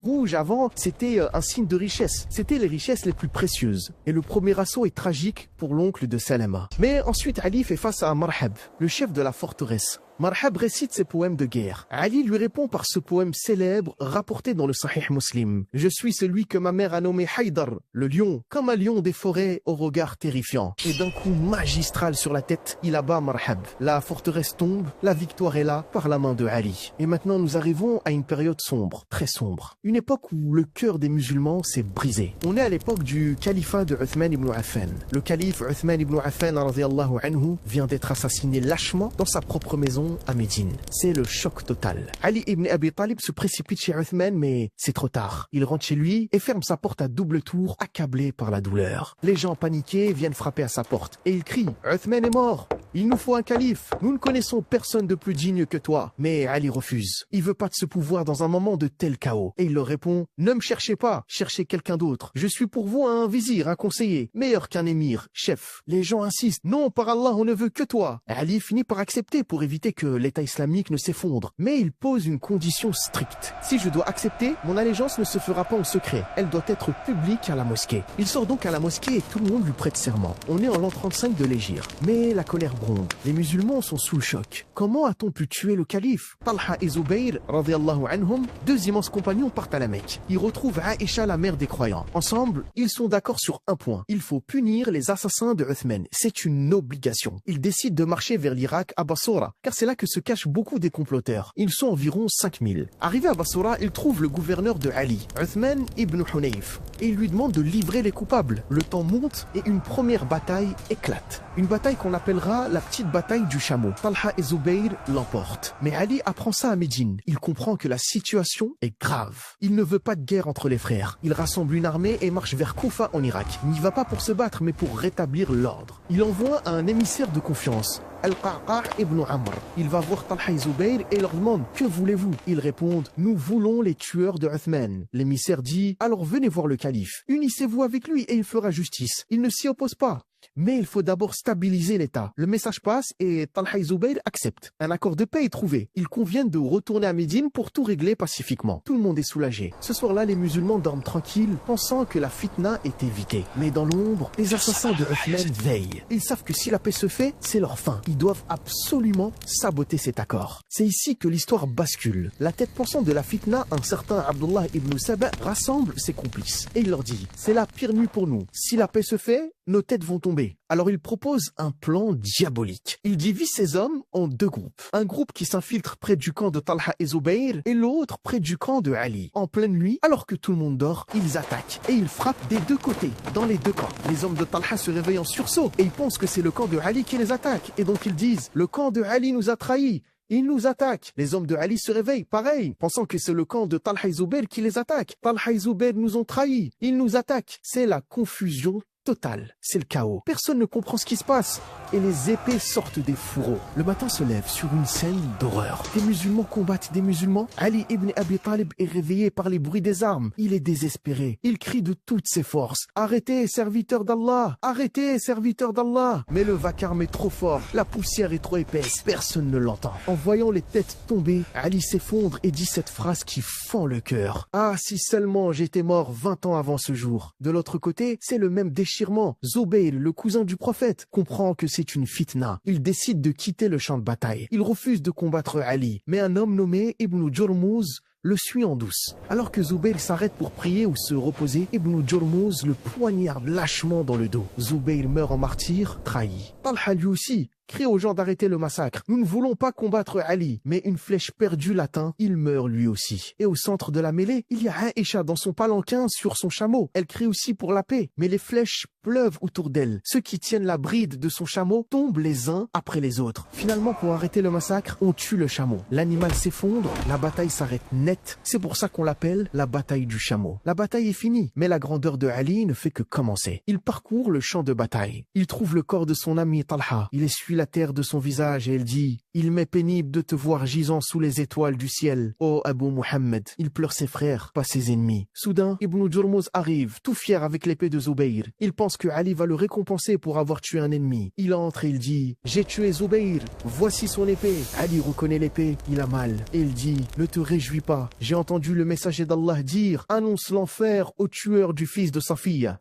rouge avant, c'était un signe de richesse. C'était les richesses les plus précieuses. Et le premier assaut est tragique pour l'oncle de Salama. Mais ensuite, Ali fait face à Marhab, le chef de la forteresse. Marhab récite ses poèmes de guerre. Ali lui répond par ce poème célèbre rapporté dans le Sahih Muslim. « Je suis celui que ma mère a nommé Haïdar, le lion, comme un lion des forêts au regard terrifiant. » Et d'un coup magistral sur la tête, il abat Marhab. La forteresse tombe, la victoire est là par la main de Ali. Et maintenant nous arrivons à une période sombre, très sombre. Une époque où le cœur des musulmans s'est brisé. On est à l'époque du califat de Uthman ibn Affan. Le calife Uthman ibn Affan radiyallahu anhu vient d'être assassiné lâchement dans sa propre maison à Médine. C'est le choc total. Ali ibn Abi Talib se précipite chez Uthman, mais c'est trop tard. Il rentre chez lui et ferme sa porte à double tour, accablé par la douleur. Les gens paniqués viennent frapper à sa porte et il crie « Uthman est mort. Il nous faut un calife. Nous ne connaissons personne de plus digne que toi. » Mais Ali refuse. Il veut pas de ce pouvoir dans un moment de tel chaos. Et il leur répond « Ne me cherchez pas, cherchez quelqu'un d'autre. Je suis pour vous un vizir, un conseiller, meilleur qu'un émir, chef. » Les gens insistent « Non, par Allah, on ne veut que toi. » Ali finit par accepter pour éviter que l'État islamique ne s'effondre. Mais il pose une condition stricte. Si je dois accepter, mon allégeance ne se fera pas en secret. Elle doit être publique à la mosquée. Il sort donc à la mosquée et tout le monde lui prête serment. On est en l'an 35 de l'Hégire. Mais la colère gronde. Les musulmans sont sous le choc. Comment a-t-on pu tuer le calife? Talha et Zubayr, radiyallahu anhum, deux immenses compagnons partent à la Mecque. Ils retrouvent Aïcha, la mère des croyants. Ensemble, ils sont d'accord sur un point. Il faut punir les assassins de Uthman. C'est une obligation. Ils décident de marcher vers l'Irak à Basora, car c'est là que se cachent beaucoup des comploteurs. Ils sont environ 5000. Arrivés à Basora, ils trouvent le gouverneur de Ali, Uthman ibn Hunayf, et ils lui demandent de livrer les coupables. Le temps monte et une première bataille éclate. Une bataille qu'on appellera la petite bataille du chameau. Talha et Zubayr l'emportent. Mais Ali apprend ça à Médine. Il comprend que la situation est grave. Il ne veut pas de guerre entre les frères. Il rassemble une armée et marche vers Koufa en Irak. Il n'y va pas pour se battre, mais pour rétablir l'ordre. Il envoie un émissaire de confiance, Al-Qaqa' ibn Amr. Il va voir Talha et Zubayr et leur demande « Que voulez-vous » Ils répondent « Nous voulons les tueurs de Uthman ». L'émissaire dit « Alors venez voir le calife. Unissez-vous avec lui et il fera justice. Il ne s'y oppose pas. » Mais il faut d'abord stabiliser l'État. Le message passe et Talha et Zubayr acceptent. Un accord de paix est trouvé. Ils conviennent de retourner à Médine pour tout régler pacifiquement. Tout le monde est soulagé. Ce soir-là, les musulmans dorment tranquilles, pensant que la fitna est évitée. Mais dans l'ombre, les assassins de Uthman veillent. Ils savent que si la paix se fait, c'est leur fin. Ils doivent absolument saboter cet accord. C'est ici que l'histoire bascule. La tête pensante de la fitna, un certain Abdullah ibn Saba, rassemble ses complices. Et il leur dit « C'est la pire nuit pour nous. Si la paix se fait, nos têtes vont tomber. » Alors il propose un plan diabolique. Il divise ses hommes en deux groupes. Un groupe qui s'infiltre près du camp de Talha et Zubayr et l'autre près du camp de Ali. En pleine nuit, alors que tout le monde dort, ils attaquent et ils frappent des deux côtés, dans les deux camps. Les hommes de Talha se réveillent en sursaut et ils pensent que c'est le camp de Ali qui les attaque. Et donc ils disent « Le camp de Ali nous a trahis. Ils nous attaquent. » Les hommes de Ali se réveillent, pareil, pensant que c'est le camp de Talha et Zubayr qui les attaque. Talha et Zubayr nous ont trahis. Ils nous attaquent. C'est la confusion totale. C'est le chaos. Personne ne comprend ce qui se passe. Et les épées sortent des fourreaux. Le matin se lève sur une scène d'horreur. Des musulmans combattent des musulmans. Ali ibn Abi Talib est réveillé par les bruits des armes. Il est désespéré. Il crie de toutes ses forces. « Arrêtez, serviteurs d'Allah! Arrêtez, serviteurs d'Allah !» Mais le vacarme est trop fort. La poussière est trop épaisse. Personne ne l'entend. En voyant les têtes tomber, Ali s'effondre et dit cette phrase qui fend le cœur. « Ah, si seulement j'étais mort 20 ans avant ce jour. » De l'autre côté, c'est le même déchirement. Zubayr, le cousin du prophète, comprend que c'est une fitna. Il décide de quitter le champ de bataille. Il refuse de combattre Ali. Mais un homme nommé Ibn Jurmuz le suit en douce. Alors que Zubayr s'arrête pour prier ou se reposer, Ibn Jurmuz le poignarde lâchement dans le dos. Zubayr meurt en martyr, trahi. Talha lui aussi crie aux gens d'arrêter le massacre. Nous ne voulons pas combattre Ali, mais une flèche perdue l'atteint, il meurt lui aussi. Et au centre de la mêlée, il y a Aïcha dans son palanquin sur son chameau. Elle crie aussi pour la paix, mais les flèches pleuvent autour d'elle. Ceux qui tiennent la bride de son chameau tombent les uns après les autres. Finalement, pour arrêter le massacre, on tue le chameau. L'animal s'effondre, la bataille s'arrête net. C'est pour ça qu'on l'appelle la bataille du chameau. La bataille est finie, mais la grandeur de Ali ne fait que commencer. Il parcourt le champ de bataille. Il trouve le corps de son ami Talha. Il essuie la terre de son visage et elle dit « Il m'est pénible de te voir gisant sous les étoiles du ciel. Oh Abu Muhammad !» Il pleure ses frères, pas ses ennemis. Soudain, Ibn Jurmuz arrive, tout fier avec l'épée de Zubayr. Il pense pense que Ali va le récompenser pour avoir tué un ennemi. Il entre et il dit « J'ai tué Zubayr, voici son épée. » Ali reconnaît l'épée, il a mal. Et il dit « Ne te réjouis pas, j'ai entendu le messager d'Allah dire « Annonce l'enfer au tueur du fils de sa fille. »